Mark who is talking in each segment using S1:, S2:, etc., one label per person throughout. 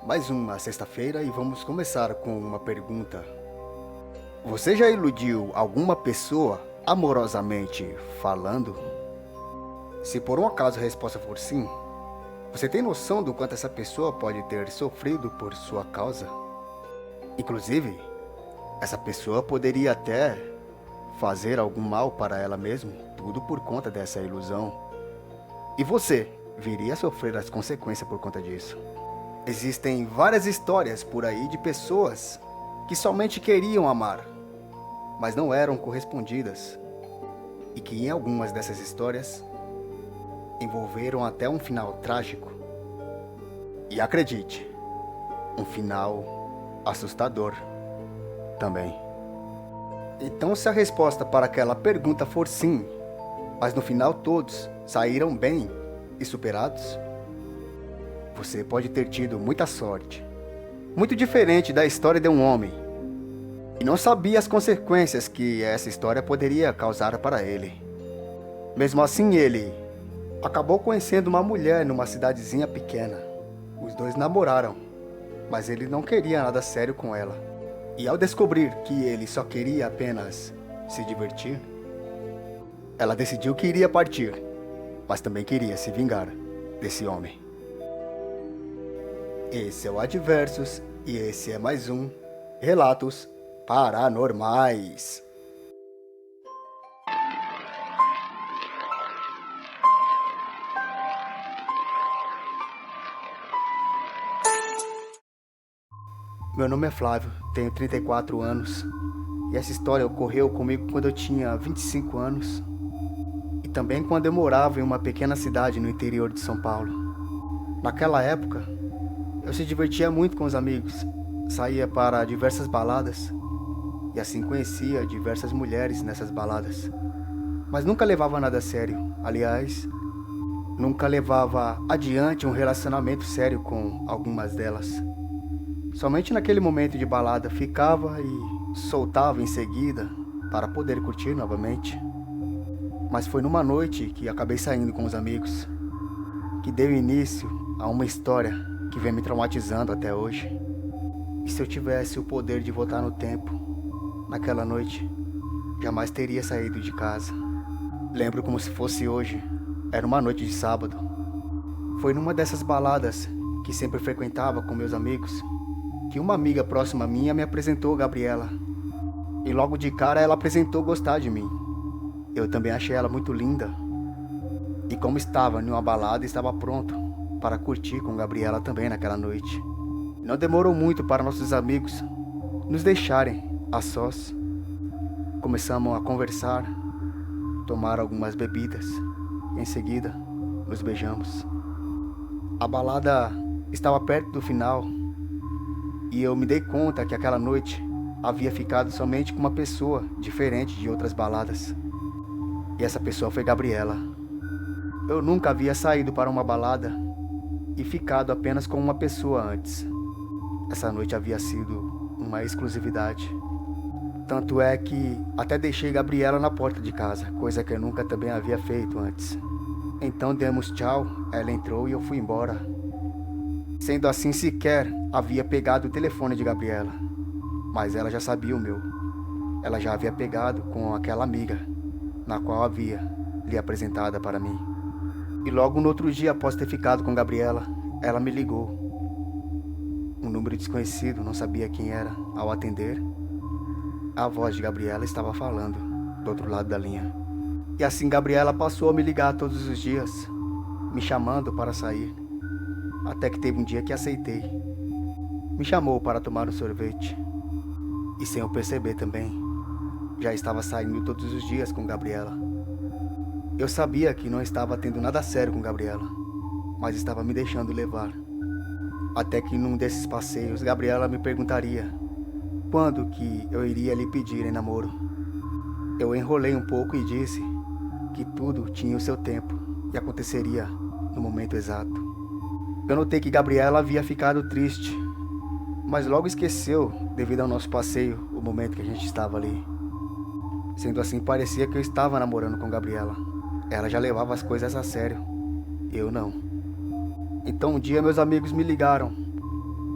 S1: Mais uma sexta-feira e vamos começar com uma pergunta. Você já iludiu alguma pessoa amorosamente falando? Se por um acaso a resposta for sim, você tem noção do quanto essa pessoa pode ter sofrido por sua causa? Inclusive, essa pessoa poderia até fazer algum mal para ela mesma, tudo por conta dessa ilusão. E você viria a sofrer as consequências por conta disso. Existem várias histórias por aí de pessoas que somente queriam amar, mas não eram correspondidas, e que em algumas dessas histórias envolveram até um final trágico. E acredite, um final assustador também. Então, se a resposta para aquela pergunta for sim, mas no final todos saíram bem e superados, você pode ter tido muita sorte. Muito diferente da história de um homem que não sabia as consequências que essa história poderia causar para ele. Mesmo assim, ele acabou conhecendo uma mulher numa cidadezinha pequena. Os dois namoraram, mas ele não queria nada sério com ela. E ao descobrir que ele só queria apenas se divertir, ela decidiu que iria partir, mas também queria se vingar desse homem. Esse é o Adversos e esse é mais um Relatos Paranormais. Meu nome é Flávio, tenho 34 anos e essa história ocorreu comigo quando eu tinha 25 anos e também quando eu morava em uma pequena cidade no interior de São Paulo. Naquela época, eu se divertia muito com os amigos, saía para diversas baladas e assim conhecia diversas mulheres nessas baladas. Mas nunca levava nada a sério, aliás, nunca levava adiante um relacionamento sério com algumas delas. Somente naquele momento de balada ficava e soltava em seguida para poder curtir novamente. Mas foi numa noite que acabei saindo com os amigos que deu início a uma história que vem me traumatizando até hoje. E se eu tivesse o poder de voltar no tempo, naquela noite, jamais teria saído de casa. Lembro como se fosse hoje, era uma noite de sábado. Foi numa dessas baladas que sempre frequentava com meus amigos, que uma amiga próxima minha me apresentou Gabriela. E logo de cara ela apresentou gostar de mim. Eu também achei ela muito linda. E como estava em uma balada, estava pronto para curtir com Gabriela também naquela noite. Não demorou muito para nossos amigos nos deixarem a sós. Começamos a conversar, tomar algumas bebidas. Em seguida, nos beijamos. A balada estava perto do final e eu me dei conta que aquela noite havia ficado somente com uma pessoa diferente de outras baladas. E essa pessoa foi Gabriela. Eu nunca havia saído para uma balada e ficado apenas com uma pessoa antes. Essa noite havia sido uma exclusividade. Tanto é que até deixei Gabriela na porta de casa, coisa que eu nunca também havia feito antes. Então demos tchau, ela entrou e eu fui embora. Sendo assim, sequer havia pegado o telefone de Gabriela, mas ela já sabia o meu. Ela já havia pegado com aquela amiga, na qual havia lhe apresentada para mim. E logo no outro dia, após ter ficado com Gabriela, ela me ligou. Um número desconhecido, não sabia quem era. Ao atender, a voz de Gabriela estava falando do outro lado da linha. E assim Gabriela passou a me ligar todos os dias, me chamando para sair. Até que teve um dia que aceitei. Me chamou para tomar um sorvete. E sem eu perceber também, já estava saindo todos os dias com Gabriela. Eu sabia que não estava tendo nada sério com Gabriela, mas estava me deixando levar. Até que num desses passeios, Gabriela me perguntaria quando que eu iria lhe pedir em namoro. Eu enrolei um pouco e disse que tudo tinha o seu tempo e aconteceria no momento exato. Eu notei que Gabriela havia ficado triste, mas logo esqueceu, devido ao nosso passeio, o momento que a gente estava ali. Sendo assim, parecia que eu estava namorando com Gabriela. Ela já levava as coisas a sério, eu não. Então um dia meus amigos me ligaram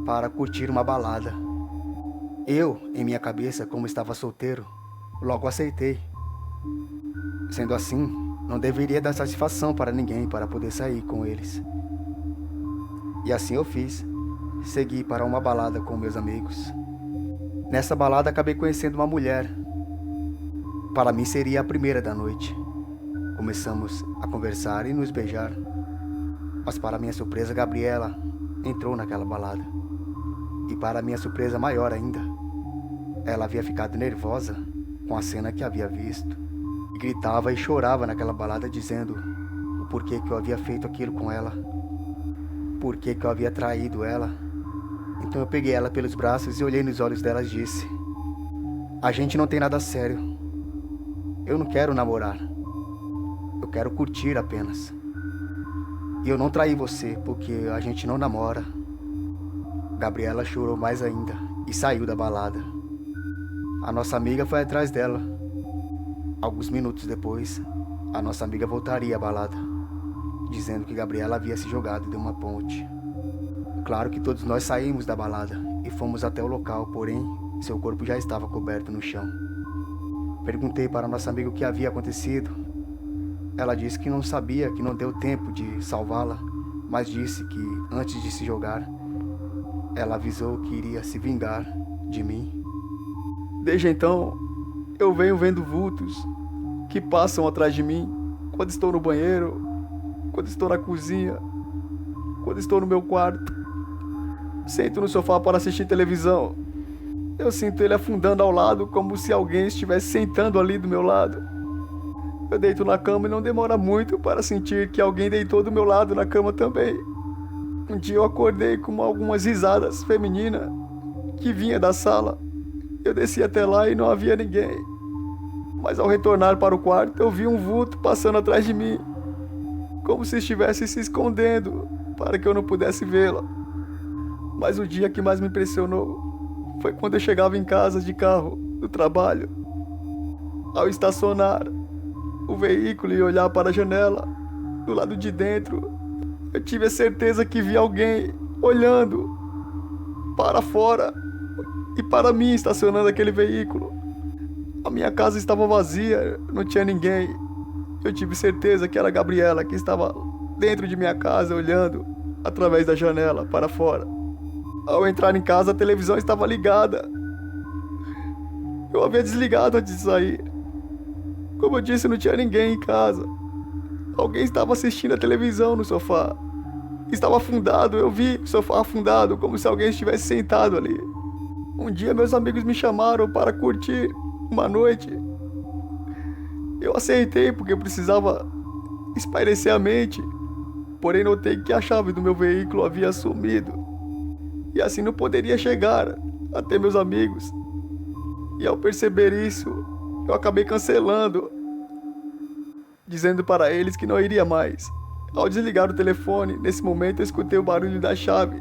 S1: para curtir uma balada. Eu, em minha cabeça, como estava solteiro, logo aceitei. Sendo assim, não deveria dar satisfação para ninguém para poder sair com eles. E assim eu fiz. Segui para uma balada com meus amigos. Nessa balada acabei conhecendo uma mulher. Para mim seria a primeira da noite. Começamos a conversar e nos beijar. Mas para minha surpresa, Gabriela entrou naquela balada. E para minha surpresa maior ainda, ela havia ficado nervosa com a cena que havia visto. E gritava e chorava naquela balada dizendo o porquê que eu havia feito aquilo com ela. Porquê que eu havia traído ela. Então eu peguei ela pelos braços e olhei nos olhos dela e disse: a gente não tem nada sério. Eu não quero namorar. Eu quero curtir apenas. E eu não traí você porque a gente não namora. Gabriela chorou mais ainda e saiu da balada. A nossa amiga foi atrás dela. Alguns minutos depois, a nossa amiga voltaria à balada, dizendo que Gabriela havia se jogado de uma ponte. Claro que todos nós saímos da balada e fomos até o local, porém, seu corpo já estava coberto no chão. Perguntei para nossa amiga o que havia acontecido. Ela disse que não sabia, que não deu tempo de salvá-la, mas disse que, antes de se jogar, ela avisou que iria se vingar de mim. Desde então, eu venho vendo vultos que passam atrás de mim quando estou no banheiro, quando estou na cozinha, quando estou no meu quarto. Sento no sofá para assistir televisão. Eu sinto ele afundando ao lado como se alguém estivesse sentando ali do meu lado. Eu deito na cama e não demora muito para sentir que alguém deitou do meu lado na cama também. Um dia eu acordei com algumas risadas femininas que vinha da sala. Eu desci até lá e não havia ninguém. Mas ao retornar para o quarto, eu vi um vulto passando atrás de mim, como se estivesse se escondendo para que eu não pudesse vê-la. Mas o dia que mais me impressionou foi quando eu chegava em casa de carro, do trabalho. Ao estacionar o veículo e olhar para a janela, do lado de dentro, eu tive a certeza que vi alguém olhando para fora e para mim estacionando aquele veículo. A minha casa estava vazia, não tinha ninguém. Eu tive certeza que era a Gabriela que estava dentro de minha casa olhando através da janela para fora. Ao entrar em casa, a televisão estava ligada. Eu havia desligado antes de sair. Como eu disse, não tinha ninguém em casa. Alguém estava assistindo a televisão no sofá. Estava afundado, eu vi o sofá afundado, como se alguém estivesse sentado ali. Um dia meus amigos me chamaram para curtir uma noite. Eu aceitei porque eu precisava espairecer a mente. Porém notei que a chave do meu veículo havia sumido. E assim não poderia chegar até meus amigos. E ao perceber isso, eu acabei cancelando, dizendo para eles que não iria mais. Ao desligar o telefone, nesse momento eu escutei o barulho da chave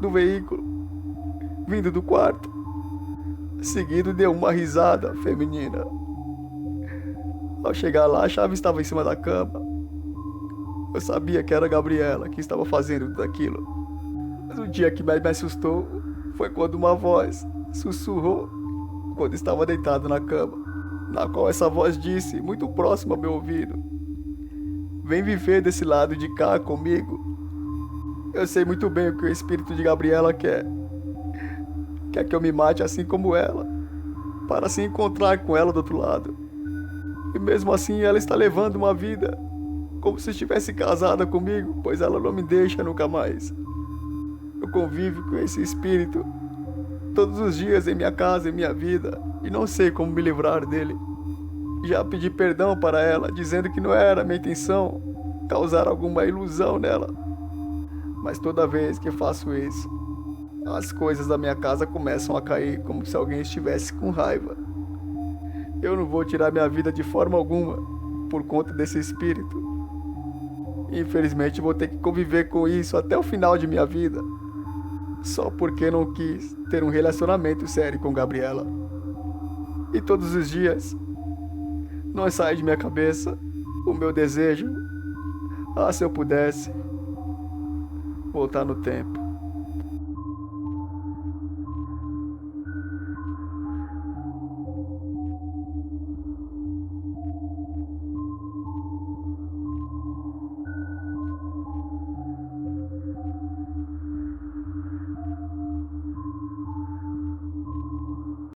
S1: do veículo, vindo do quarto. Seguido deu uma risada feminina. Ao chegar lá, a chave estava em cima da cama. Eu sabia que era a Gabriela que estava fazendo tudo aquilo. Mas o dia que mais me assustou foi quando uma voz sussurrou quando estava deitado na cama, na qual essa voz disse, muito próximo ao meu ouvido: vem viver desse lado de cá comigo. Eu sei muito bem o que o espírito de Gabriela quer. Quer que eu me mate assim como ela, para se encontrar com ela do outro lado. E mesmo assim ela está levando uma vida como se estivesse casada comigo, pois ela não me deixa nunca mais. Eu convivo com esse espírito todos os dias em minha casa, em minha vida, e não sei como me livrar dele. Já pedi perdão para ela, dizendo que não era minha intenção causar alguma ilusão nela. Mas toda vez que faço isso, as coisas da minha casa começam a cair como se alguém estivesse com raiva. Eu não vou tirar minha vida de forma alguma por conta desse espírito. Infelizmente vou ter que conviver com isso até o final de minha vida, só porque não quis ter um relacionamento sério com Gabriela. E todos os dias não sai de minha cabeça o meu desejo, se eu pudesse voltar no tempo.